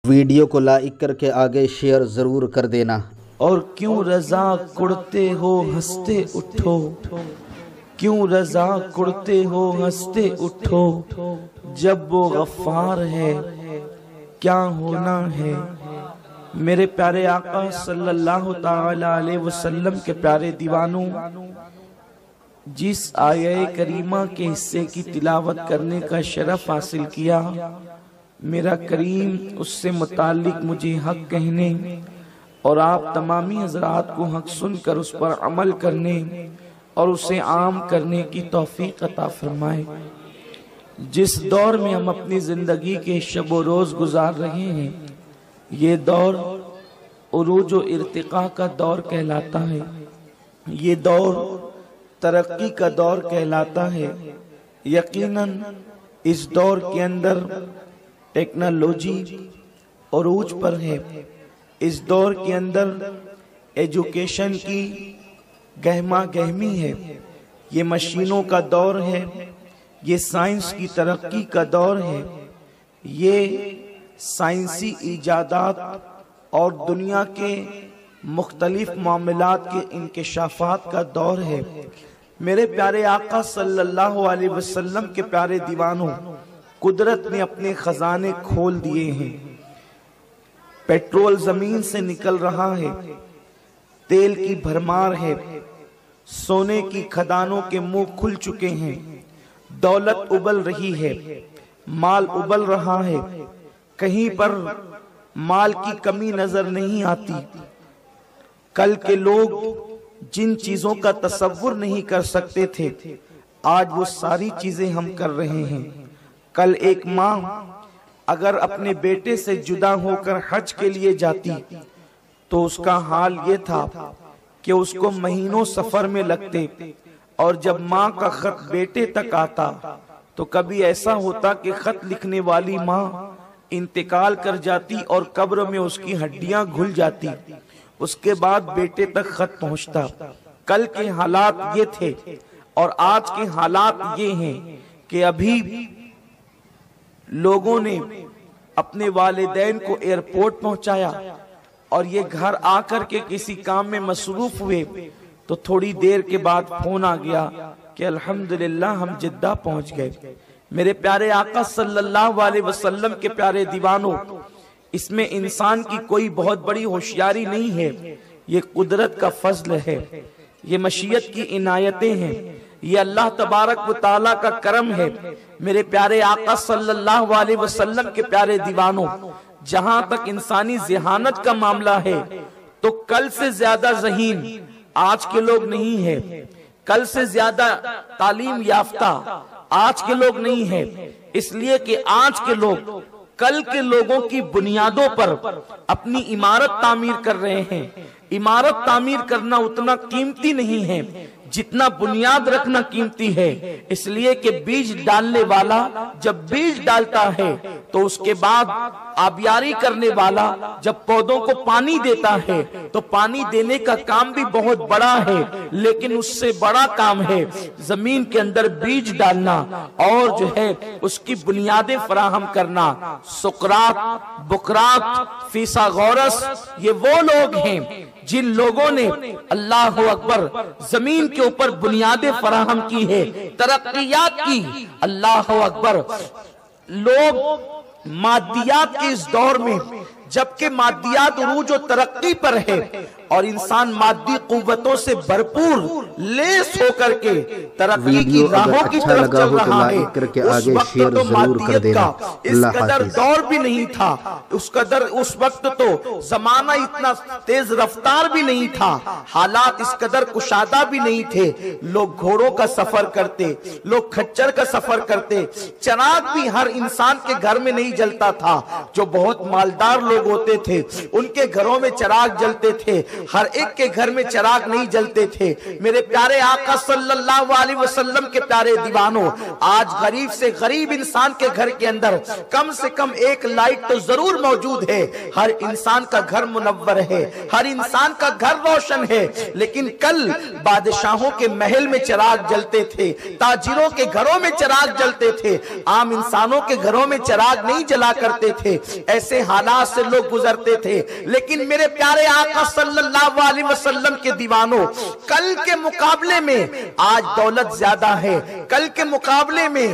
Video کو like کر کے آگے شیئر ضرور کر دینا۔ اور کیوں رضا کڑتے ہو ہنستے اٹھو، کیوں رضا کڑتے ہو ہنستے اٹھو، جب وہ غفار ہے کیا ہونا ہے۔ میرے پیارے آقا صلی اللہ تعالی علیہ وسلم کے پیارے دیوانوں، جس آیہ کریمہ کے حصے کی تلاوت کرنے کا شرف حاصل کیا، میرا کریم اس سے متعلق مجھے حق کہنے اور آپ تمامی حضرات کو حق سن کر اس پر عمل کرنے اور اسے عام کرنے کی توفیق عطا فرمائے۔ جس دور میں ہم اپنی زندگی کے شب و روز گزار رہے ہیں، یہ دور عروج و ارتقاء کا دور کہلاتا ہے، یہ دور ترقی کا دور کہلاتا ہے۔ یقیناً اس دور کے اندر ٹیکنالوجی عروج پر ہے، اس دور کے اندر ایجوکیشن کی گہما گہمی ہے، یہ مشینوں کا دور ہے، یہ سائنس کی ترقی کا دور ہے، یہ سائنسی ایجادات اور دنیا کے مختلف معاملات کے انکشافات کا دور ہے۔ میرے پیارے آقا صلی اللہ علیہ وسلم کے پیارے دیوانوں، قدرت نے اپنے خزانے کھول دیے ہیں، پیٹرول زمین سے نکل رہا ہے، تیل کی بھرمار ہے، سونے کی کھدانوں کے منہ کھل چکے ہیں، دولت ابل رہی ہے، مال ابل رہا ہے، کہیں پر مال کی کمی نظر نہیں آتی۔ کل کے لوگ جن چیزوں کا تصور نہیں کر سکتے تھے، آج وہ ساری چیزیں ہم کر رہے ہیں۔ کل ایک ماں اگر اپنے بیٹے سے جدا ہو کر حج کے لیے جاتی تو اس کا حال یہ تھا کہ اس کو مہینوں سفر میں لگتے، اور جب ماں کا خط بیٹے تک آتا تو کبھی ایسا ہوتا کہ خط لکھنے والی ماں انتقال کر جاتی اور قبر میں اس کی ہڈیاں گھل جاتی، اس کے بعد بیٹے تک خط پہنچتا۔ کل کے حالات یہ تھے، اور آج کے حالات یہ ہیں کہ ابھی لوگوں نے اپنے والدین کو ایئرپورٹ پہنچایا اور یہ گھر آ کر کے کسی کام میں مصروف ہوئے تو تھوڑی دیر کے بعد فون آ گیا کہ الحمدللہ ہم جدہ پہنچ گئے۔ میرے پیارے آقا صلی اللہ علیہ وسلم کے پیارے دیوانوں، اس میں انسان کی کوئی بہت بڑی ہوشیاری نہیں ہے، یہ قدرت کا فضل ہے، یہ مشیت کی عنایتیں ہیں، یہ اللہ تبارک و تعالیٰ کا کرم ہے۔ میرے پیارے آقا صلی اللہ علیہ وسلم کے پیارے دیوانوں، جہاں تک انسانی ذہانت کا معاملہ ہے تو کل سے زیادہ ذہین آج کے لوگ نہیں ہیں، کل سے زیادہ تعلیم یافتہ آج کے لوگ نہیں ہیں، اس لیے کہ آج کے لوگ کل کے لوگوں کی بنیادوں پر اپنی عمارت تعمیر کر رہے ہیں۔ عمارت تعمیر کرنا اتنا قیمتی نہیں ہے جتنا بنیاد رکھنا قیمتی ہے، اس لیے کہ بیج ڈالنے والا جب بیج ڈالتا ہے تو اس کے بعد آبیاری کرنے والا جب پودوں کو پانی دیتا ہے تو پانی دینے کا کام بھی بہت بڑا ہے، لیکن اس سے بڑا کام ہے زمین کے اندر بیج ڈالنا اور جو ہے اس کی بنیادیں فراہم کرنا۔ سقراط، بقراط، فیثاغورس، یہ وہ لوگ ہیں جن لوگوں نے اللہ اکبر زمین کے اوپر بنیادیں فراہم کی ہے، ترقیات کی۔ اللہ اکبر، لوگ مادیات کے اس دور میں جبکہ مادیات عروج و ترقی پر ہے اور انسان مادی قوتوں سے بھرپور لیس ہو کر کے ترقی کی راہوں کی طرف چل رہا ہے، اس وقت تو مادیت کا اس قدر دور بھی نہیں تھا، اس وقت تو زمانہ اتنا تیز رفتار بھی نہیں تھا، حالات اس قدر کشادہ بھی نہیں تھے۔ لوگ گھوڑوں کا سفر کرتے، لوگ کھچر کا سفر کرتے، چراغ بھی ہر انسان کے گھر میں نہیں جلتا تھا۔ جو بہت مالدار لوگ ہوتے تھے ان کے گھروں میں چراغ جلتے تھے، ہر ایک کے گھر میں چراغ نہیں جلتے تھے۔ میرے پیارے آقا صلی اللہ علیہ وسلم کے پیارے دیوانوں، آج غریب سے غریب انسان کے گھر کے اندر کم سے کم ایک لائٹ تو ضرور موجود ہے۔ ہر انسان کا گھر منور ہے، ہر انسان کا گھر روشن ہے، لیکن کل بادشاہوں کے محل میں چراغ جلتے تھے، تاجروں کے گھروں میں چراغ جلتے تھے، عام انسانوں کے گھروں میں چراغ نہیں جلا کرتے تھے۔ ایسے حالات سے لوگ گزرتے تھے، لیکن میرے پیارے آقا صلی اللہ علیہ وسلم کے دیوانوں، کل کے مقابلے میں آج دولت زیادہ ہے، کل کے مقابلے میں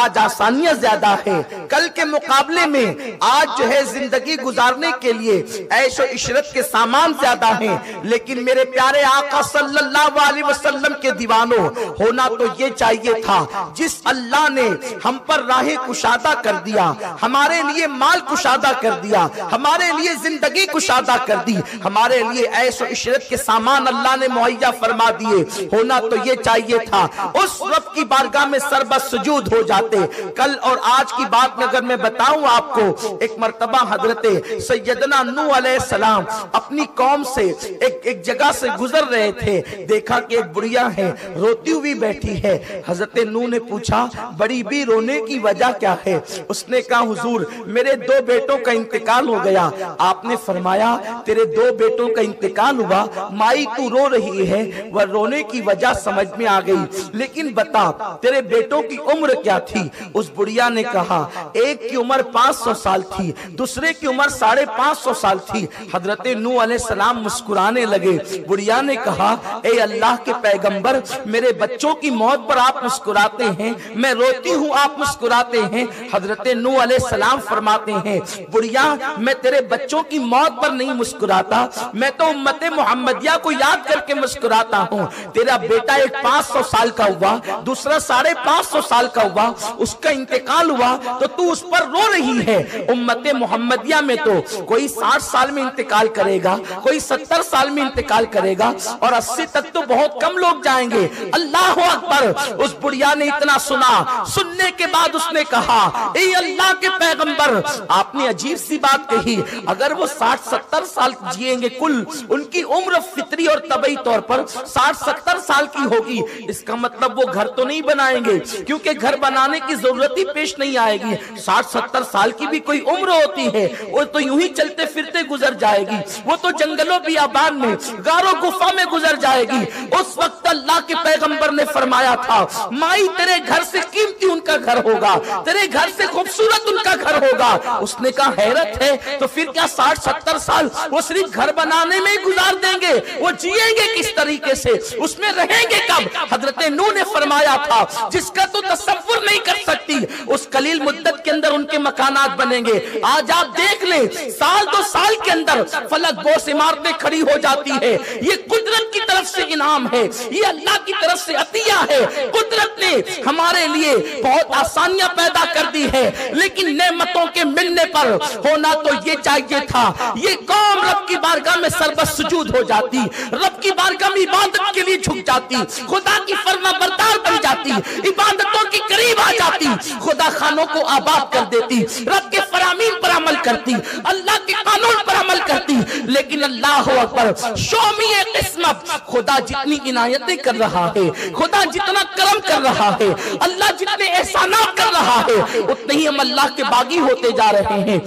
آج آسانیاں زیادہ ہے، کل کے مقابلے میں آج جو ہے زندگی گزارنے کے لیے عیش و عشرت کے سامان زیادہ ہیں، لیکن میرے پیارے آقا صلی اللہ علیہ وسلم کے دیوانوں، ہونا تو یہ چاہیے تھا جس اللہ نے ہم پر راہ کشادہ کر دیا، ہمارے لیے مال کشادہ کر دیا، ہمارے لیے زندگی کشادہ کر دی، ہمارے لیے عیش و عشرت کے سامان اللہ نے مہیا فرما دیے، ہونا تو یہ چاہیے تھا اس رب کی بارگاہ میں سربت سجود ہو جاتے۔ کل اور آج کی بات میں اگر میں بتاؤں آپ کو، ایک مرتبہ حضرت سیدنا نوح علیہ السلام اپنی قوم سے ایک جگہ سے گزر رہے تھے، دیکھا کہ ایک بڑھیا ہے روتی ہوئی بیٹھی ہے۔ حضرت نوح نے پوچھا بڑی بھی رونے کی وجہ کیا ہے؟ اس نے کہا حضور میرے 2 بیٹوں کا انتقال ہو گیا۔ آپ نے فرمایا تیرے 2 بیٹوں کا انتقال ہوا، مائی تو رو رہی ہے، وہ رونے کی وجہ سمجھ میں آ گئی، لیکن بتا تیرے بیٹوں کی عمر کیا تھی؟ اس بڑھیا نے کہا ایک کی عمر 500 سال تھی، دوسرے کی عمر 550 سال تھی۔ حضرت نوح علیہ السلام مسکرانے لگے۔ بڑھیا نے کہا اے اللہ کے پیغمبر، میرے بچوں کی موت پر آپ مسکراتے ہیں، میں روتی ہوں آپ مسکراتے ہیں۔ حضرت نوح علیہ السلام فرماتے ہیں بڑھیا میں تیرے بچوں کی موت پر نہیں مسکراتا، میں تو امت محمدیہ کو یاد کر کے مسکراتا ہوں۔ تیرا بیٹا ایک 500 سال کا ہوا، دوسرا 550 سال کا ہوا، اس کا انتقال ہوا تو اس پر رو رہی ہے۔ امت محمدیہ میں تو کوئی 60 سال میں انتقال کرے گا، کوئی 70 سال میں انتقال کرے گا، اور 80 تک تو بہت کم لوگ جائیں گے۔ اللہ اکبر! اس بڑھیا نے اتنا سنا، سننے کے بعد اس نے کہا اے اللہ کے پیغمبر، آپ نے عجیب سی بات کہی، اگر وہ 60-70 سال جیئیں گے، کل ان کی عمر فطری اور طبعی طور پر 60-70 سال کی ہوگی، اس کا مطلب وہ گھر تو نہیں بنائیں گے، کیونکہ گھر بنانے کی ضرورت ہی پیش نہیں آئے گی۔ 60-70 سال کی بھی کوئی عمر ہوتی ہے، وہ تو یوں ہی چلتے پھرتے گزر جائے گی، وہ تو جنگلوں بیابان میں غاروں گفا میں گزر جائے گی۔ اس وقت اللہ کے پیغمبر نے فرمایا تھا مائی تیرے گھر سے قیمتی ان کا گھر ہوگا، تیرے گھر سے خوبصورت ان کا گھر ہوگا۔ اس نے کہا حیرت ہے، تو پھر کیا 60-70 سال وہ صرف گھر بنانے میں ہی گزار دیں گے؟ وہ جیئیں گے کس طریقے سے؟ اس میں رہیں گے کب؟ حضرت نوح نے فرمایا تھا جس کا تو تصور نہیں کر سکتی، اس قلیل مدت کے اندر ان کے مکانات بنیں گے۔ آج آپ دیکھ لیں سال 2 سال کے اندر فلک بوس عمارتیں کھڑی ہو جاتی ہے۔ یہ قدرت کی طرف سے انعام ہے، یہ اللہ کی طرف سے عطیہ ہے۔ قدرت نے ہمارے لیے بہت آسانیاں پیدا کر دی ہے، لیکن نعمتوں کے ملنے پر ہونا تو یہ چاہیے تھا یہ قوم رب کی بارگاہ میں سربت سجود ہو جاتی، رب کی بارگاہ میں عبادت کے لیے جھک جاتی، خدا کی فرما بردار بن جاتی، عبادتوں کے قریب آ جاتی، خدا خانوں کو آباد کر دیتی، رب کے فرامین پر عمل کرتی، اللہ کے قانون پر عمل کرتی۔ لیکن اللہ اکبر، شومی قسمت، خدا جتنی عنایتیں کر رہا ہے، خدا جتنا کرم کر رہا ہے، اللہ جتنے احسانات کر رہا ہے، اتنے ہی ہم اللہ کے باغی ہوتے جا رہے ہیں،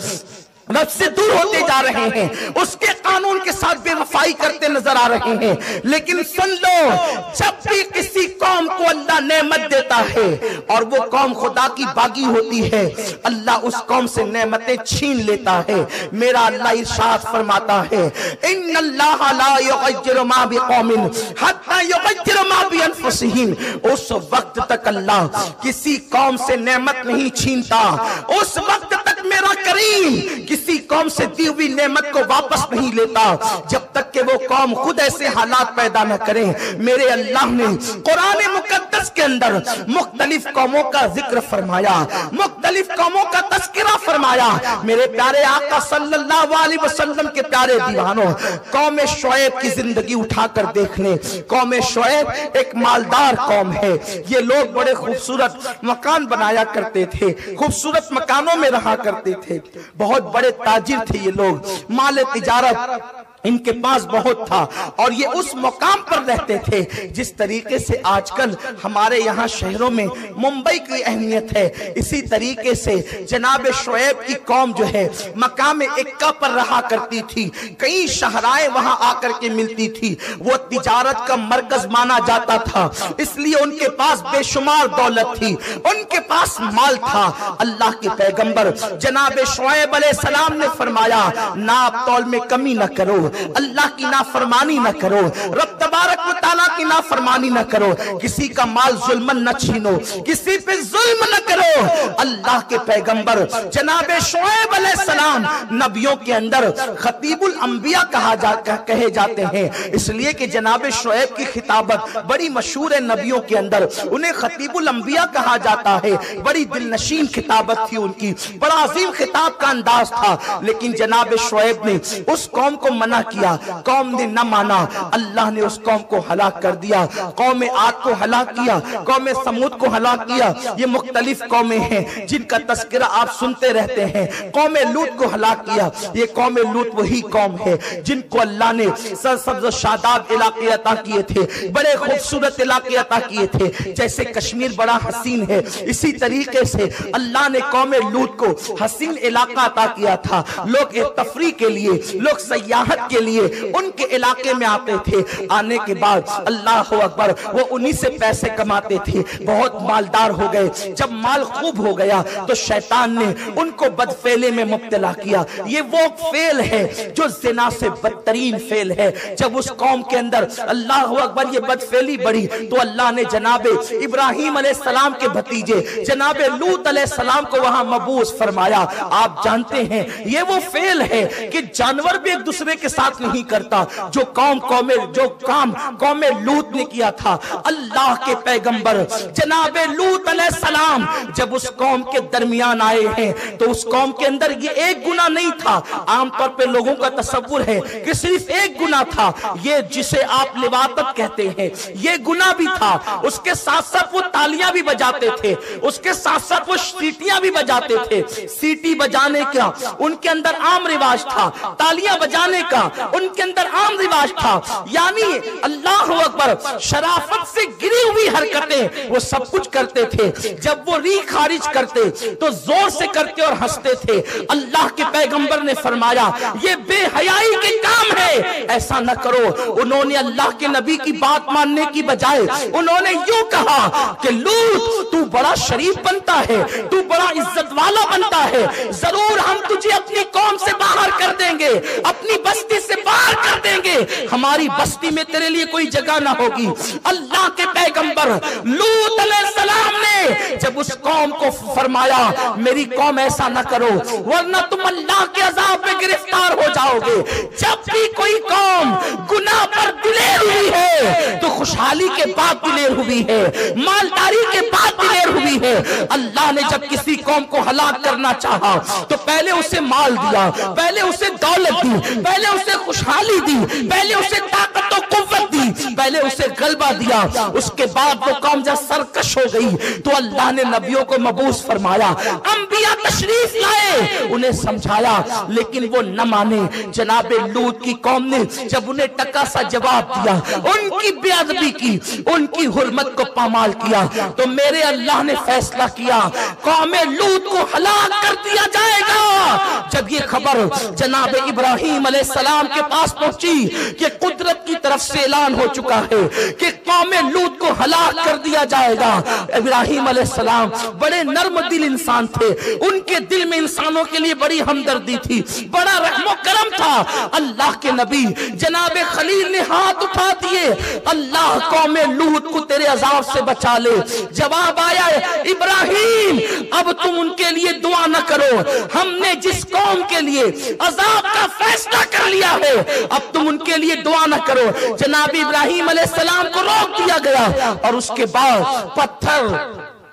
رب سے دور ہوتے جا رہے ہیں، اس کے قانون کے ساتھ بے وفائی کرتے نظر آ رہے ہیں۔ لیکن سن لو، جب بھی کسی قوم کو اللہ نعمت دیتا ہے اور وہ قوم خدا کی باغی ہوتی ہے، اللہ اس قوم سے نعمتیں چھین لیتا ہے۔ میرا اللہ ارشاد فرماتا ہے ان اللہ لا یغیر ما بقوم حتی یغیر ما بانفسہم، اس وقت تک اللہ کسی قوم سے نعمت نہیں چھینتا، اس وقت تک میرا کریم کسی قوم سے دی ہوئی نعمت کو واپس نہیں لیتا جب تک کہ وہ قوم خود ایسے حالات پیدا نہ کریں۔ میرے اللہ نے قرآن مقدس کے اندر مختلف قوموں کا ذکر فرمایا، مختلف قوموں کا تذکرہ فرمایا۔ میرے پیارے آقا صلی اللہ علیہ وسلم کے پیارے دیوانوں، قوم شعیب کی زندگی اٹھا کر دیکھ لیں۔ قوم شعیب ایک مالدار قوم ہے، یہ لوگ بڑے خوبصورت مکان بنایا کرتے تھے، خوبصورت مکانوں میں رہا کرتے تھے، بہت بڑے تاجر تھے یہ لوگ، مال تجارت ان کے پاس بہت تھا اور یہ اس مقام پر رہتے تھے جس طریقے سے آج کل ہمارے یہاں شہروں میں ممبئی کی اہمیت ہے، اسی طریقے سے جناب شعیب کی قوم جو ہے مقام اکا پر رہا کرتی تھی، کئی شہرائیں وہاں آ کر کے ملتی تھی، وہ تجارت کا مرکز مانا جاتا تھا، اس لیے ان کے پاس بے شمار دولت تھی، ان کے پاس مال تھا۔ اللہ کے پیغمبر جناب شعیب علیہ السلام نے فرمایا ناپ تول میں کمی نہ کرو، اللہ کی نافرمانی نہ کرو، رب تبارک و تعالیٰ کی نافرمانی نہ کرو، کسی کا مال ظلمن نہ چھینو، کسی پہ ظلم نہ کرو۔ اللہ کے پیغمبر جناب شعیب علیہ السلام نبیوں کے اندر خطیب الانبیاء کہے جاتے ہیں، اس لیے کہ جناب شعیب کی خطابت بڑی مشہور ہے نبیوں کے اندر، انہیں خطیب الانبیاء کہا جاتا ہے، بڑی دل نشین خطابت تھی ان کی، بڑا عظیم خطاب کا انداز تھا، لیکن جناب شعیب نے اس قوم کو منع کیا، قوم نے نہ مانا، اللہ نے اس قوم کو ہلاک کر دیا، قوم عاد کو ہلاک کیا، قوم سمود کو ہلاک کیا، یہ مختلف قومیں ہیں جن کا تذکرہ آپ سنتے رہتے ہیں، قوم لوط کو ہلاک کیا، یہ قوم لوط وہی قوم ہے جن کو اللہ نے سرسبز و شاداب علاقے عطا کیے تھے، بڑے خوبصورت علاقے عطا کیے تھے، جیسے کشمیر بڑا حسین ہے اسی طریقے سے اللہ نے قوم لوط کو حسین علاقہ عطا کیا تھا، لوگ تفریح کے لیے، لوگ سیاحت کے لیے ان کے علاقے میں آتے تھے، آنے کے بعد اللہ اکبر وہ انہی سے پیسے کماتے تھے، بہت مالدار ہو گئے، جب مال خوب ہو گیا تو شیطان نے ان کو بدفعلی میں مبتلا کیا، یہ وہ فعل ہے جو زنا سے بدترین فعل ہے، جب اس قوم کے اندر اللہ اکبر یہ بدفعلی بڑھی تو اللہ نے جناب ابراہیم علیہ السلام کے بھتیجے جناب لوط علیہ السلام کو وہاں مبعوث فرمایا۔ آپ جانتے ہیں یہ وہ فعل ہے کہ جانور بھی ایک دوسرے کے ساتھ نہیں کرتا، جو کام قوم لوط نے کیا تھا۔ اللہ کے پیغمبر جناب لوط علیہ السلام جب اس قوم کے درمیان آئے ہیں تو اس قوم کے اندر یہ ایک گناہ نہیں تھا، عام طور پہ لوگوں کا تصور ہے کہ صرف ایک گناہ تھا، یہ جسے آپ لواطت کہتے ہیں، یہ گناہ بھی تھا، اس کے ساتھ ساتھ وہ تالیاں بھی بجاتے تھے، اس کے ساتھ ساتھ وہ سیٹیاں بھی بجاتے تھے، سیٹی بجانے کا ان کے اندر عام رواج تھا، تالیاں بجانے کا ان کے اندر عام رواج تھا، یعنی اللہ اکبر شرافت سے گری ہوئی حرکتیں وہ سب کچھ کرتے تھے، جب وہ ری خارج کرتے تو زور سے کرتے اور ہنستے تھے۔ اللہ کے پیغمبر نے فرمایا یہ بے حیائی کے کام ہے، ایسا نہ کرو۔ انہوں نے اللہ کے نبی کی بات ماننے کی بجائے انہوں نے یوں کہا کہ لوط تو بڑا شریف بنتا ہے، تو بڑا عزت والا بنتا ہے، ضرور ہم تجھے اپنی قوم سے باہر کر دیں گے، اپنی بستی سے باہر کر دیں گے، ہماری بستی میں تیرے لیے کوئی جگہ نہ ہوگی۔ اللہ کے پیغمبر لوط علیہ السلام نے جب اس قوم کو فرمایا میری قوم ایسا نہ کرو ورنہ تم اللہ کے عذاب میں گرفتار ہو جاؤ گے۔ جب بھی کوئی قوم گناہ پر دلیر ہوئی ہے تو خوشحالی کے بعد دلیر ہوئی ہے، مالداری کے بعد دلیر ہوئی ہے۔ اللہ نے جب کسی قوم کو ہلاک کرنا چاہا تو پہلے اسے مال دیا، پہلے اسے دولت دی، پہلے اسے خوشحالی دی، پہلے اسے طاقت و قوت دی، پہلے اسے غلبہ دیا، اس کے بعد وہ قوم جب سرکش ہو گئی تو اللہ نے نبیوں کو مبعوث فرمایا، انبیاء تشریف لائے، انہیں سمجھایا لیکن وہ نہ مانے۔ جناب لوط کی قوم نے جب انہیں ٹکا سا جواب دیا، ان کی بے ادبی کی، ان کی حرمت کو پامال کیا تو میرے اللہ نے فیصلہ کیا قوم لوط کو ہلاک کر دیا جائے گا۔ جب یہ خبر جناب ابراہیم علیہ السلام کے پاس پہنچی کہ قدرت کی طرف سے اعلان ہو چکا ہے کہ قوم لوط کو ہلاک کر دیا جائے گا، ابراہیم علیہ السلام بڑے نرم دل انسان تھے، ان کے دل میں انسانوں کے لیے بڑی ہمدردی تھی، بڑا رحم و کرم تھا۔ اللہ کے نبی جناب خلیل نے ہاتھ اٹھا دیے، اللہ قوم لوط کو تیرے عذاب سے بچا لے۔ جواب آیا ابراہیم اب تم ان کے لیے دعا نہ کرو، ہم نے جس قوم کے لیے عذاب کا فیصلہ کر لیا ہے اب تم ان کے لیے دعا نہ کرو۔ جناب ابراہیم علیہ السلام کو روک دیا گیا اور اس کے بعد پتھر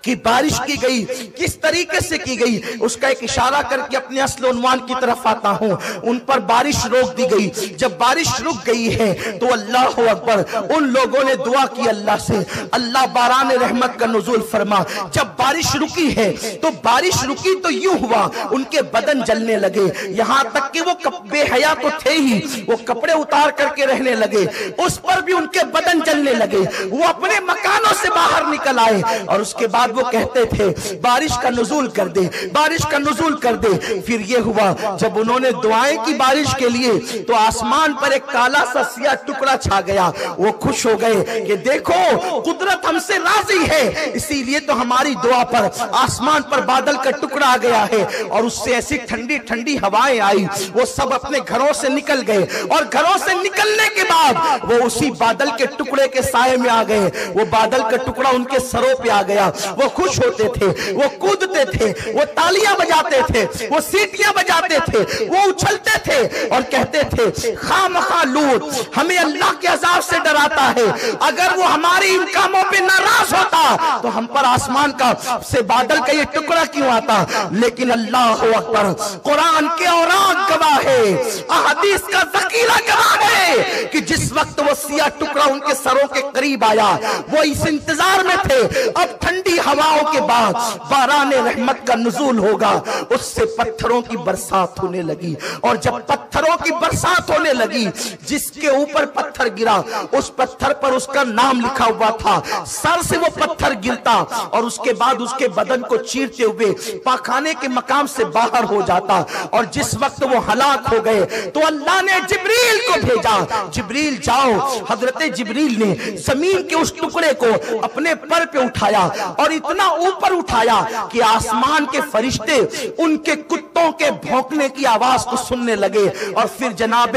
کہ بارش کی گئی کس طریقے سے کی گئی اس کا ایک اشارہ کر کے اپنے اصل عنوان کی طرف آتا ہوں. ان پر بارش روک دی گئی. جب بارش رک گئی ہے تو اللہ اکبر ان لوگوں نے دعا کی اللہ سے, اللہ باران رحمت کا نزول فرما. جب بارش رکی ہے تو بارش رکی تو یوں ہوا ان کے بدن جلنے لگے, یہاں تک کہ وہ بے حیا تو تھے ہی, وہ کپڑے اتار کر کے رہنے لگے, اس پر بھی ان کے بدن جلنے لگے. وہ اپنے مکانوں سے باہر نکل آئے اور اس کے بعد وہ کہتے تھے بارش کا نزول کر دے, بارش کا نزول کر دے. پھر یہ ہوا جب انہوں نے دعائیں کی بارش کے لیے تو آسمان پر ایک کالا سا سیاہ ٹکڑا چھا گیا. وہ خوش ہو گئے کہ دیکھو قدرت ہم سے راضی ہے, اسی لیے تو ہماری دعا پر آسمان پر بادل کا ٹکڑا آ گیا ہے. اور اس سے ایسی ٹھنڈی ٹھنڈی ہوائیں آئی, وہ سب اپنے گھروں سے نکل گئے اور گھروں سے نکلنے کے بعد وہ اسی بادل کے ٹکڑے کے سائے میں آ گئے. وہ بادل کا ٹکڑا ان کے سروں پہ آ گیا. وہ خوش ہوتے تھے, وہ کودتے تھے, وہ تالیاں بجاتے تھے, وہ سیٹیاں بجاتے تھے, وہ اچھلتے تھے اور کہتے تھے خامخواہ لوط ہمیں اللہ کے عذاب سے ڈراتا ہے, اگر وہ ہماری ان کاموں پہ ناراض ہوتا تو ہم پر آسمان کا سے بادل کا یہ ٹکڑا کیوں آتا. لیکن اللہ اکبر, قرآن کے اوراق گواہ ہے, احادیث کا ذخیرہ گواہ ہے کہ جس وقت وہ سیاہ ٹکڑا ان کے سروں کے قریب آیا وہ اس انتظار میں تھے اب ٹھنڈی ہواؤں کے بعد باران رحمت کا نزول ہوگا. اس سے پتھروں کی برسات ہونے لگی, اور جب پتھروں کی برسات ہونے لگی جس کے اوپر پتھر گرا اس پتھر پر اس کا نام لکھا ہوا تھا. سر سے وہ پتھر گرتا اور اس کے بعد اس کے بدن کو چیرتے ہوئے پاخانے کے مقام سے باہر ہو جاتا. اور جس وقت وہ ہلاک ہو گئے تو اللہ نے جبریل کو بھیجا, جبریل جاؤ. حضرت جبریل نے زمین کے اس ٹکڑے کو اپنے پر پہ اٹھایا اور اتنا اوپر اٹھایا کہ آسمان کے فرشتے ان کے کتوں کے بھونکنے کی آواز کو سننے لگے. اور پھر جناب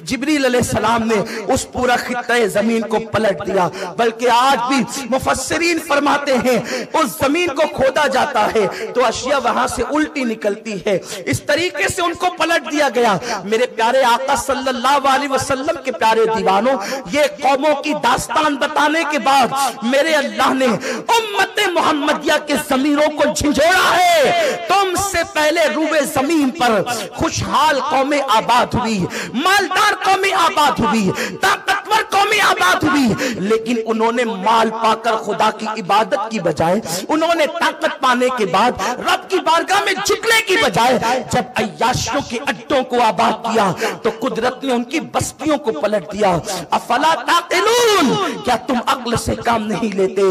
جبریل علیہ السلام نے اس پورا خطہ زمین کو پلٹ دیا. بلکہ آج بھی مفسرین فرماتے ہیں اس زمین کو کھودا جاتا ہے تو اشیاء وہاں سے الٹی نکلتی ہے. اس طریقے سے ان کو پلٹ دیا گیا. میرے پیارے آقا صلی اللہ علیہ وسلم کے پیارے دیوانوں, یہ قوموں کی داستان بتانے کے بعد میرے اللہ نے امت محمدیہ کے ضمیروں کو جھنجھوڑا ہے. تم سے پہلے روئے زمین پر خوشحال قومیں آباد ہوئی, مالدار قومیں آباد ہوئی, طاقتور قومیں آباد ہوئی, لیکن انہوں نے مال پا کر خدا کی عبادت کی بجائے, انہوں نے طاقت پانے کے بعد رب کی بارگاہ میں جھکنے کی بجائے جب عیاشیوں کے اڈوں کو آباد کیا تو قدرت نے ان کی بستیوں کو پلٹ دیا. افلا تعقلون, کیا تم عقل سے کام نہیں لیتے؟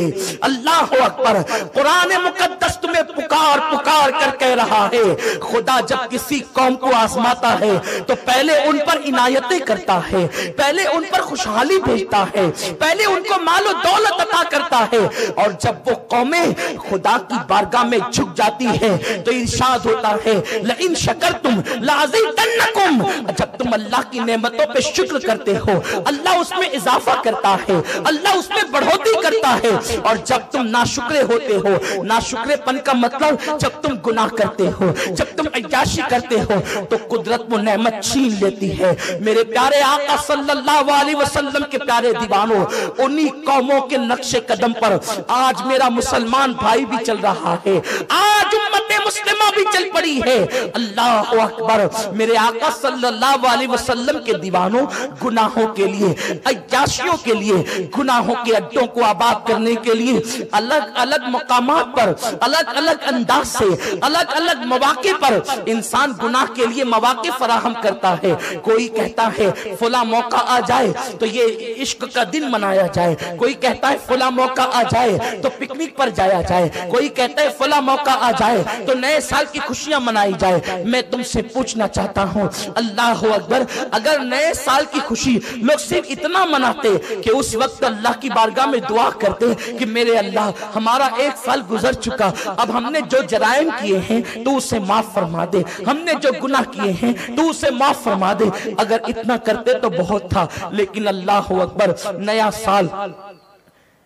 اللہ اکبر. قرآن مقدس تمہیں پکار پکار کر کہہ رہا ہے خدا جب کسی قوم کو آزماتا ہے تو پہلے ان پر عنایتیں کرتا ہے, پہلے ان پر خوشحالی بھیجتا ہے, پہلے ان کو مال و دولت عطا کرتا ہے, اور جب وہ قومیں خدا کی بارگاہ میں جھک جاتی ہیں تو ارشاد ہوتا ہے لئن شکرتم لازیدنکم. جب تم اللہ کی نعمتوں پہ شکر کرتے ہو اللہ اس میں اضافہ کرتا ہے, اللہ اس میں بڑھوتری کرتا ہے. اور جب تم ناشکرے ہوتے ہو, ناشکرے پن کا مطلب جب تم گناہ کرتے ہو, جب تم عیاشی کرتے ہو تو قدرت وہ نعمت چھین لیتی ہے. میرے پیارے آقا صلی اللہ علیہ وسلم کے پیارے دیوانوں, انہی قوموں کے نقش قدم پر آج میرا مسلمان بھائی بھی چل رہا ہے, آج امت مسلمہ بھی چل پڑی ہے. اللہ اکبر. میرے آقا صلی اللہ علیہ وسلم کے دیوانوں, گناہوں کے لیے, عیاشیوں کے لیے, گناہوں کے اڈوں کو آباد کرنے کے لیے الگ الگ مقامات پر, الگ الگ انداز سے, الگ الگ مواقع پر انسان گناہ کے لیے مواقع فراہم کرتا ہے. کوئی کہتا ہے فلاں موقع آ جائے تو یہ عشق کا دن منایا جائے, کوئی کہتا ہے فلاں موقع آ جائے تو پکنک پر جایا جائے, کوئی کہتا ہے فلاں موقع آ جائے تو نئے سال کی خوشیاں منائی جائے. میں تم سے پوچھنا چاہتا ہوں اللہ اکبر, اگر نئے سال کی خوشی لوگ صرف اتنا مناتے کہ اس وقت اللہ کی بارگاہ میں دعا کرتے کہ میرے اللہ ہمارا ایک سال گزر چکا, اب ہم نے جو جرائم کیے ہیں تو اسے معاف فرما دے, ہم نے جو گناہ کیے ہیں تو اسے معاف فرما دے, اگر اتنا کرتے تو بہت تھا. لیکن اللہ اکبر, نیا سال,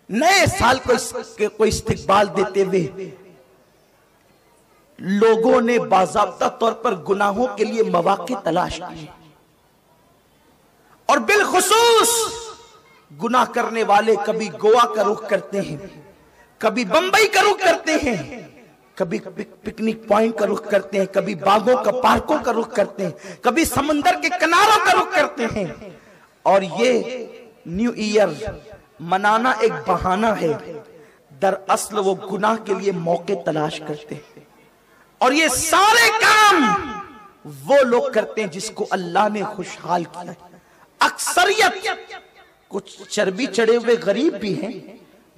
نئے سال کو استقبال دیتے ہوئے لوگوں نے باضابطہ طور پر گناہوں کے لیے مواقع تلاش کیے, اور بالخصوص گناہ کرنے والے کبھی گوا کا رخ کرتے ہیں, کبھی بمبئی کا رخ کرتے ہیں، کبھی پکنک پوائنٹ کا رخ کرتے ہیں، کبھی باغوں کا پارکوں کا رخ کرتے ہیں، کبھی سمندر کے کناروں کا رخ کرتے ہیں. اور یہ نیو ایئر منانا ایک بہانہ ہے، دراصل وہ گناہ کے لیے موقع تلاش کرتے ہیں. اور یہ سارے کام وہ لوگ کرتے ہیں جس کو اللہ نے خوشحال کیا. اکثریت کچھ چربی چڑھے ہوئے غریب بھی ہیں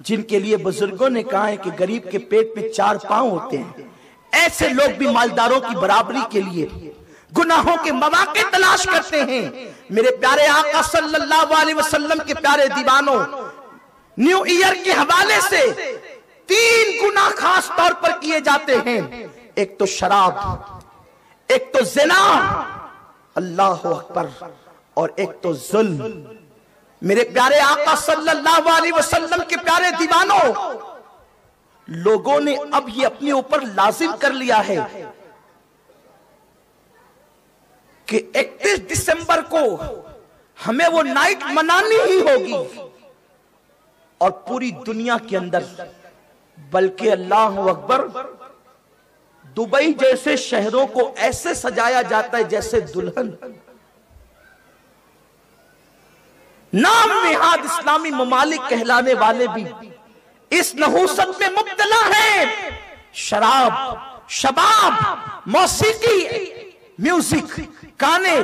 جن کے لیے بزرگوں نے کہا ہے کہ غریب کے پیٹ میں 4 پاؤں ہوتے ہیں. ایسے لوگ بھی مالداروں کی برابری کے لیے گناہوں کے مواقع تلاش کرتے ہیں. میرے پیارے آقا صلی اللہ علیہ وسلم کے پیارے دیوانوں، نیو ایئر کے حوالے سے 3 گناہ خاص طور پر کیے جاتے ہیں. ایک تو شراب، ایک تو زنا، اللہ اکبر، اور ایک تو ظلم. میرے پیارے آقا صلی اللہ علیہ وسلم کے پیارے دیوانوں، لوگوں نے اب یہ اپنے اوپر لازم کر لیا ہے کہ 31 دسمبر کو ہمیں وہ نائٹ منانی ہی ہوگی. اور پوری دنیا کے اندر، بلکہ اللہ اکبر، دبئی جیسے شہروں کو ایسے سجایا جاتا ہے جیسے دلہن. نام نہاد اسلامی ممالک کہلانے والے بھی اس نحوست میں مبتلا ہیں. شراب، شباب، موسیقی، میوزک، گانے،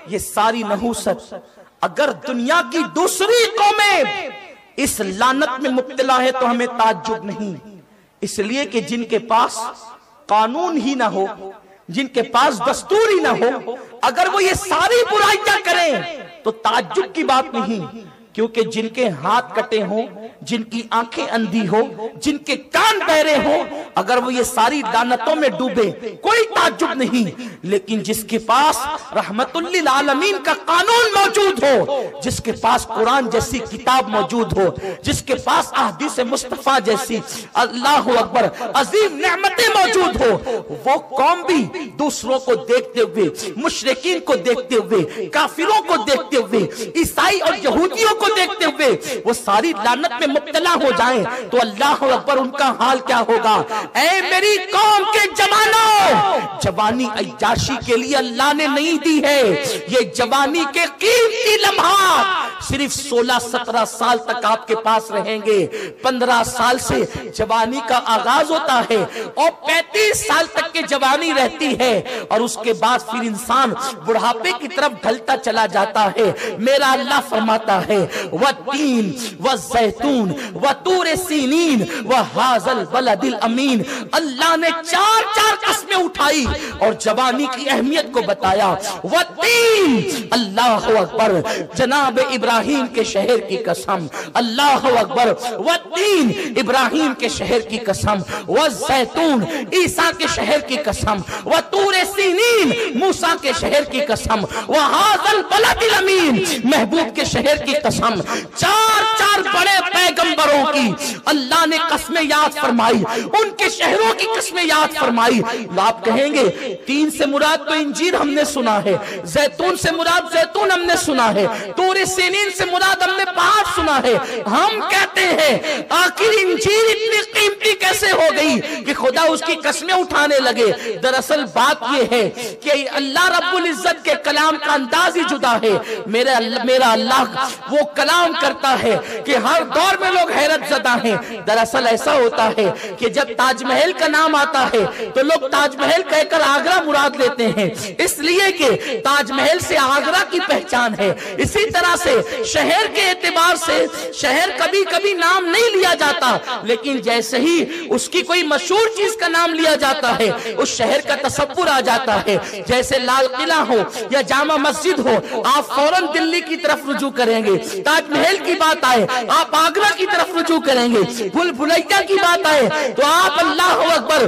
یہ ساری نحوست. اگر دنیا کی دوسری قومیں اس لعنت میں مبتلا ہے تو ہمیں تعجب نہیں، اس لیے کہ جن کے پاس قانون ہی نہ ہو، جن کے پاس دستور ہی نہ ہو، اگر وہ یہ ساری برائیاں کریں تو تعجب کی بات نہیں. کیونکہ جن کے ہاتھ کٹے ہوں، جن کی آنکھیں اندھی ہو، جن کے کان بہرے ہوں، اگر وہ یہ ساری لعنتوں میں ڈوبے کوئی تعجب نہیں. لیکن جس کے پاس رحمت للعالمین کا قانون موجود ہو، جس کے پاس قرآن جیسی کتاب موجود ہو، جس کے پاس احادیث مصطفیٰ جیسی اللہ اکبر عظیم نعمتیں موجود ہو، وہ قوم بھی دوسروں کو دیکھتے ہوئے، مشرکین کو دیکھتے ہوئے، کافروں کو دیکھتے ہوئے، عیسائی اور یہودیوں کو دیکھتے ہوئے وہ ساری لعنت میں مبتلا ہو جائیں تو اللہ اکبر ان کا حال کیا ہوگا. اے میری قوم کے جوانوں، جوانی عیاشی کے لیے اللہ نے نہیں دی ہے. یہ جوانی کے قیمتی لمحات صرف 16-17 سال تک آپ کے پاس رہیں گے. 15 سال سے جوانی کا آغاز ہوتا ہے اور 35 سال تک کے جوانی رہتی ہے، اور اس کے بعد پھر انسان بڑھاپے کی طرف ڈھلتا چلا جاتا ہے. میرا اللہ فرماتا ہے وَالتِّينِ وَالزَّيْتُونِ وَطُورِ سِينِينَ وَهَذَا الْبَلَدِ الْأَمِينَ. اللہ نے 4 قسمیں اٹھائی اور جوانی کی اہمیت کو بتایا. وَالتِّينِ، اللہ اکبر، جناب ابراہیم کے شہر کی قسم، اللہ اکبر. وَالتِّينِ، ابراہیم کے شہر کی قسم. وَالزَّيْتُونِ، عیسیٰ کے شہر کی قسم. وَطُورِ سِينِينَ، موسیٰ کے شہر کی قسم. وَهَذَا الْبَلَدِ الْأَمِينَ، محبوب کے شہر کی قسم. 4 بڑے پیغمبروں کی اللہ نے قسمیں یاد فرمائی، ان کے شہروں کی قسمیں یاد فرمائی. آپ کہیں گے 3 سے مراد تو انجیل ہم نے سنا ہے، زیتون سے مراد زیتون ہم نے سنا ہے، طور سینین سے مراد ہم نے پہاڑ سنا ہے. ہم کہتے ہیں آخر انجیل اتنی قیمتی کیسے ہو گئی کہ خدا اس کی قسمیں اٹھانے لگے؟ دراصل بات یہ ہے کہ اللہ رب العزت کے کلام کا انداز ہی جدا ہے. میرا اللہ وہ کلام کرتا ہے کہ ہر دور میں لوگ حیرت زدہ ہیں. دراصل ایسا ہوتا ہے کہ جب تاج محل کا نام آتا ہے تو لوگ تاج محل کہہ کر آگرہ مراد لیتے ہیں، اس لیے کہ تاج محل سے آگرہ کی پہچان ہے. اسی طرح سے شہر کے اعتبار سے شہر کبھی کبھی نام نہیں لیا جاتا، لیکن جیسے ہی اس کی کوئی مشہور چیز کا نام لیا جاتا ہے اس شہر کا تصور آ جاتا ہے. جیسے لال قلعہ ہو یا جامع مسجد ہو، آپ فوراً دلی کی طرف رجوع کریں گے. تاج محل کی بات آئے آپ آگرہ کی طرف رجوع کریں گے. بھول بھلیا کی بات آئے تو آپ اللہ اکبر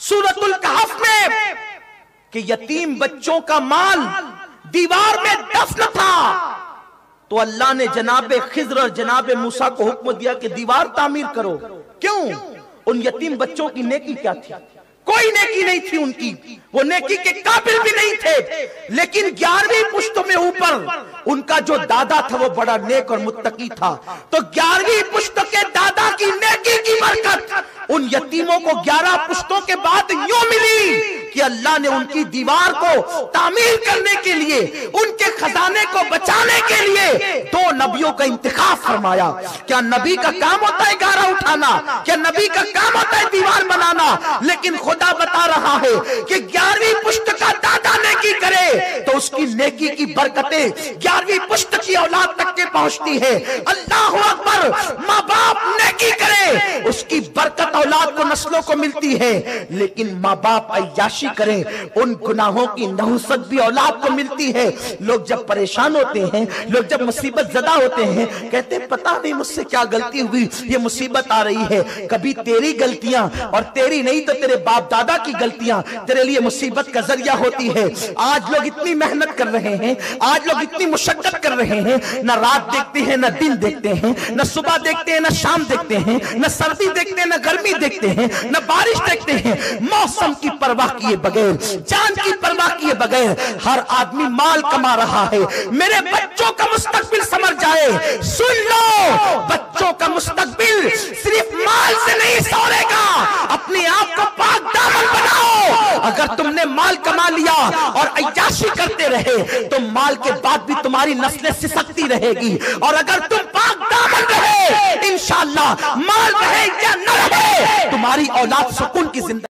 سورۃ الکہف میں کہ یتیم بچوں کا مال دیوار میں دفن تھا، تو اللہ نے جناب خضر اور جناب موسیٰ کو حکم دیا کہ دیوار تعمیر کرو۔ کیوں؟ ان یتیم بچوں کی نیکی کیا تھی؟ کوئی نیکی نہیں تھی ان کی، وہ نیکی کے قابل بھی نہیں تھے، لیکن 11ویں پشتوں میں اوپر ان کا جو دادا تھا وہ بڑا نیک اور متقی تھا، تو 11ویں پشتوں کے دادا کی نیکی کی برکت ان یتیموں کو 11 پشتوں کے بعد یوں ملی کہ اللہ نے ان کی دیوار کو تعمیر کرنے کے لیے، ان کے خزانے کو بچانے کے لیے 2 نبیوں کا انتخاب فرمایا۔ کیا نبی کا کام ہوتا ہے گارا اٹھانا؟ کیا نبی کا کام ہوتا ہے دیوار بنانا؟ لیکن خدا بتا رہا ہے کہ 11ویں پشت کا دادا نیکی کرے تو اس کی نیکی کی برکتیں 11ویں پشت کی اولاد تک کے پہنچتی ہے۔ اللہ اکبر! ماں باپ نیکی کرے اس کی برکت اولاد کو نسلوں کو ملتی ہے، لیکن ماں باپ عیاشی کریں ان گناہوں کی نحوست بھی اولاد کو ملتی ہے۔ لوگ جب پریشان ہوتے ہیں، لوگ جب مصیبت زدہ ہوتے ہیں، کہتے ہیں پتہ نہیں مجھ سے کیا غلطی ہوئی یہ مصیبت آ رہی ہے۔ کبھی تیری غلطیاں اور تیری نہیں تو تیرے باپ دادا کی غلطیاں تیرے لیے مصیبت کا ذریعہ ہوتی ہے۔ آج لوگ اتنی محنت کر رہے ہیں، آج لوگ اتنی مشقت کر رہے ہیں، نہ رات دیکھتے ہیں، نہ دن دیکھتے ہیں، نہ صبح دیکھتے ہیں، نہ شام دیکھتے ہیں، نہ سردی دیکھتے ہیں، نہ گرمی دیکھتے ہیں، نہ بارش دیکھتے ہیں۔ موسم کی پرواہ کیے بغیر، چاند کی پرواہ کیے بغیر ہر آدمی مال کما رہا ہے۔ میرے بچوں کا مستقبل سمر جائے، سن لو، بچوں کا مستقبل صرف مال سے نہیں سورے گا۔ اپنے آپ کو پاک دامن بناؤ۔ اگر تم نے مال کما لیا اور عیاشی کرتے رہے تو مال کے بعد بھی تمہاری نسلیں سسکتی رہے گی، اور اگر تم پاک دامن رہے انشاءاللہ مال رہے یا نہ رہے تمہاری اولاد سکون کی زندگی